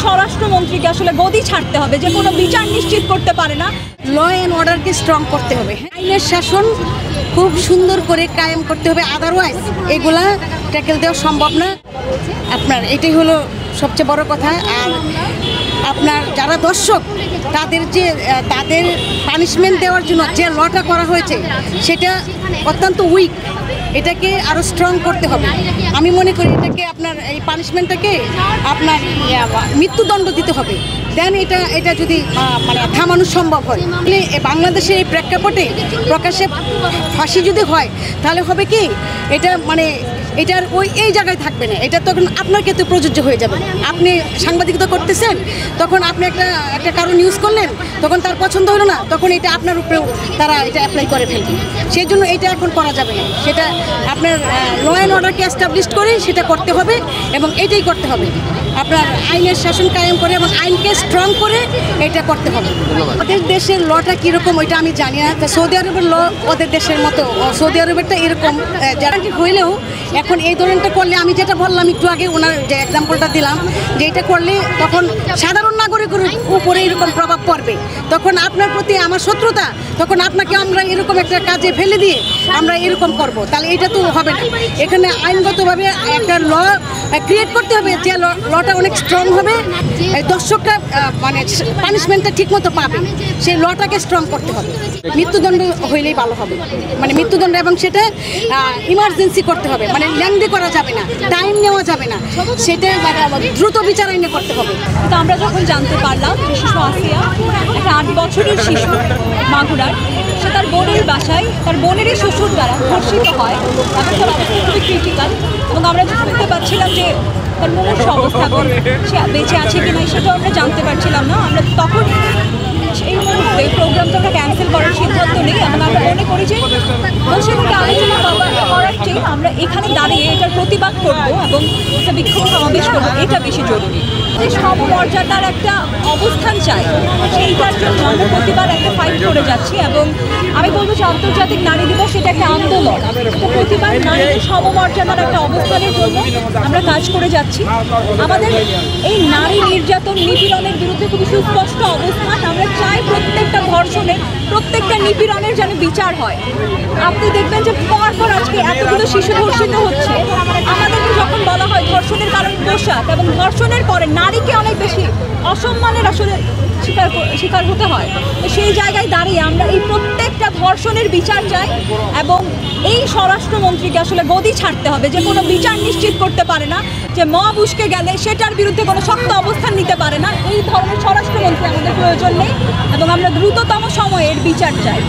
স্বরাষ্ট্রমন্ত্রীকে আসলে গদি ছাড়তে হবে, যে কোনো বিচার নিশ্চিত করতে পারে না। ল অ্যান্ড অর্ডারকে স্ট্রং করতে হবে, আইনের শাসন খুব সুন্দর করে কায়েম করতে হবে, আদারওয়াইজ এগুলা ট্যাকেল দেওয়া সম্ভব না। আপনার এটাই হলো সবচেয়ে বড় কথা। আর আপনার যারা দর্শক তাদের পানিশমেন্ট দেওয়ার জন্য যে লটা করা হয়েছে সেটা অত্যন্ত উইক, এটাকে আরও স্ট্রং করতে হবে। আমি মনে করি এটাকে আপনার এই পানিশমেন্টটাকে আপনার মৃত্যুদণ্ড দিতে হবে, দেন এটা যদি মানে থামানো সম্ভব হয়। বাংলাদেশে এই প্রেক্ষাপটে প্রকাশ্যে ফাঁসি যদি হয় তাহলে হবে কি, এটা মানে এটার এই জায়গায় থাকবে না, এটা তখন আপনার ক্ষেত্রে প্রযোজ্য হয়ে যাবে। আপনি সাংবাদিকতা করতেছেন, তখন আপনি একটা কারণ ইউজ করলেন, তখন তার পছন্দ হলো না, তখন এটা আপনার উপরেও তারা এটা অ্যাপ্লাই করে ফেলবে। সেই জন্য এটা এখন করা যাবে না, সেটা আপনার ল অ্যান্ড অর্ডারকে এস্টাবলিশ করে সেটা করতে হবে এবং এটাই করতে হবে। আপনার আইনের শাসন কায়েম করে এবং আইনকে স্ট্রং করে এটা করতে হবে। ওদের দেশের লটা কীরকম ওইটা আমি জানি না, সৌদি আরবের ল ওদের দেশের মতো, সৌদি আরবেরটা এরকম যারা হইলেও এখন এই ধরনটা করলে, আমি যেটা বললাম একটু আগে, ওনার যে এক্সাম্পলটা দিলাম, যে এটা করলে তখন সাধারণ নাগরিকের উপরে এরকম প্রভাব পড়বে, তখন আপনার প্রতি আমার শত্রুতা, তখন আপনাকে আমরা এরকম একটা কাজে ফেলে দিয়ে আমরা এরকম করব, তাহলে এটা তো হবে না। এখানে আইনগতভাবে একটা ল ক্রিয়েট করতে হবে, যে লটা অনেক স্ট্রং হবে, দর্শকরা মানে পানিশমেন্টটা ঠিকমতো পাবে, সেই লটাকে স্ট্রং করতে হবে। মৃত্যুদণ্ড হইলেই ভালো হবে, মানে মৃত্যুদণ্ড, এবং সেটা ইমার্জেন্সি করতে হবে, মানে ল্যাংদি করা যাবে না, টাইম নেওয়া যাবে না, সেটা দ্রুত বিচার আইনে করতে হবে। কিন্তু আমরা যখন জানতে পারলাম যে শিশু আসিয়া একটা 8 বছরের শিশু মাগুরার, সে তার বোনের বাসায় তার বোনেরই শ্বশুর দ্বারা ধর্ষিত হয়, এবং তার অবস্থা খুবই ক্রিটিক্যাল, এবং আমরা শুনতে পাচ্ছিলাম যে তার মুমূর্ষু অবস্থা, এবং সে বেঁচে আছে কি না সেটাও আমরা জানতে পারছিলাম না। আমরা তখন এই মুহূর্তে প্রোগ্রামটা আমরা ক্যান্সেল করার সিদ্ধান্ত নিই, এবং আমরা মনে করি যে দোষীদেরকে আলোচনা করার চেয়ে আমরা এখানে দাঁড়িয়ে এটার প্রতিবাদ করবো এবং একটা বিক্ষোভ সমাবেশ করবো, এটা বেশি জরুরি। যে সমমর্যাদার একটা অবস্থান চাই, সেইটার জন্য আমরা প্রতিবার একটা ফাইট করে যাচ্ছি, এবং আমি বলবো যে আন্তর্জাতিক নারী দিবস এটা একটা আন্দোলন, এটা প্রতিবার নারীর সমমর্যাদার একটা অবস্থানের জন্য আমরা কাজ করে যাচ্ছি। আমাদের এই নারী নির্যাতন নিপীড়নের বিরুদ্ধে খুবই সুস্পষ্ট অবস্থান। আমরা চাই প্রত্যেকটা ধর্ষণের, প্রত্যেকটা নিপীড়নের যেন বিচার হয়। আপনি দেখবেন যে পরপর আজকে এতগুলো শিশু ধর্ষিত হচ্ছে, আমাদেরকে যখন বলা হয় ধর্ষণের কারণ পোশাক, এবং ধর্ষণের পরে নারীকে অনেক বেশি অসম্মানের আসলে শিকার হতে হয়, তো সেই জায়গায় দাঁড়িয়ে আমরা এই প্রত্যেকটা ধর্ষণের বিচার চাই, এবং এই স্বরাষ্ট্রমন্ত্রীকে আসলে গদি ছাড়তে হবে, যে কোনো বিচার নিশ্চিত করতে পারে না, যে মব উস্কে গেলে সেটার বিরুদ্ধে কোনো শক্ত অবস্থান নিতে পারে না, এই ধরনের স্বরাষ্ট্রমন্ত্রী আমাদের প্রয়োজন নেই, এবং আমরা দ্রুততম সময়ে এর বিচার চাই।